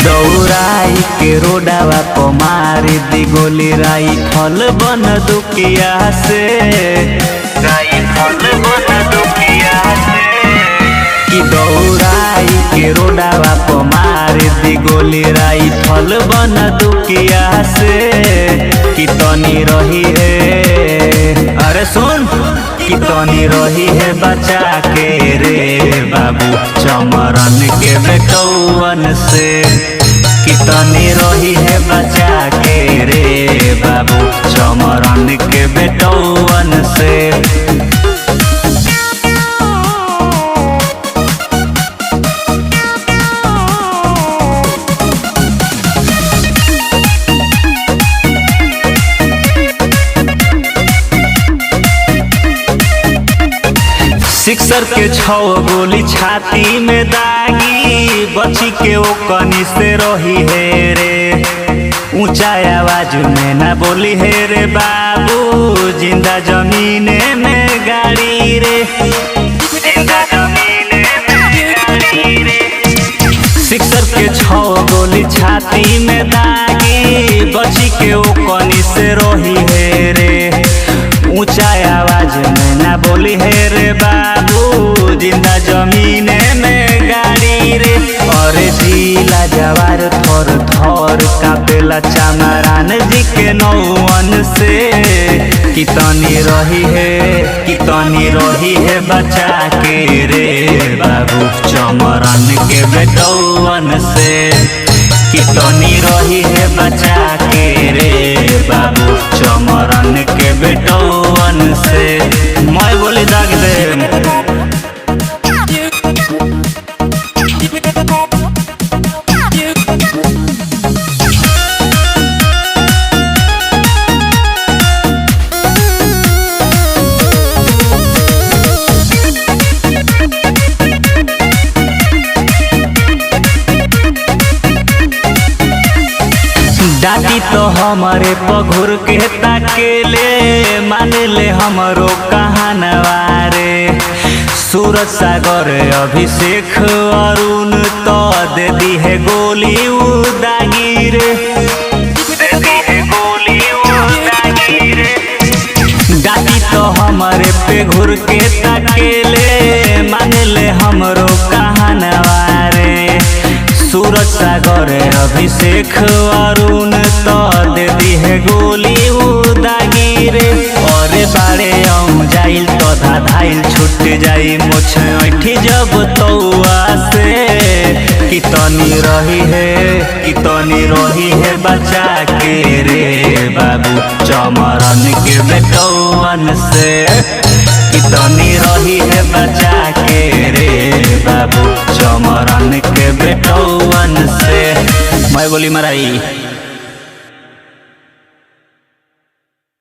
दौड़ाई के रोडावा को मारी दी गोली राई फल बन दुखिया से राई फल बन दुखिया से कि दौड़ाई के रोडावा को मारी दी गोली राई फल बन दुखिया से कि तनी रही है अरे सुन कि तनी रही है बचा के रे बाबू चमरन के बेटौवन से कि तनी रही है बचा के रे बाबू चमरन के बेटौवन से। सिक्सर के 6 गोली छाती में दागी बची के ओ कनी से रही है रे ऊंचा आवाज में ना बोली है रे बाबू जिंदा जमीने में गाड़ी रे जिंदा जमीने में गाड़ी रे। सिक्सर के 6 गोली छाती में दागी बची के ओ कनी से रही है रे ऊंचा आवाज में ना बोली है रे बाबू जिंदा जमीने में गाड़ी रे। और जिला जवार थर थर कापेला चमरान जी के नौवन से कि तनी रही है बचा के रे बाबू चमरन के बेटौवन से कि तनी रही है बचा के रे बाबू चमरन के बेटौवन से। मैं बोली दाग दे डाटी तो हमारे पघुर के ताकेले मान ले हमरो कहानवारे सूरज सागर अभिषेक अरुण तो दे दी है गोली उदागी रे दे दी है गोली उदागी रे। डाटी तो हमारे पे घुर के ताकेले मान ले हमरो कहानवारे सूरज सागर अभिषेक अरुण तो दे दी है गोली उदागी रे। और बाड़े हम जाइल तो धाइल छूट जाई मुछ ऐठी जब तौआ से कि तनी रही है बचा के रे बाबू चमरन के बेटौवन से कि तनी रही है बचा के रे बाबू चमरन के बेटौवन से। मैं बोली मराई।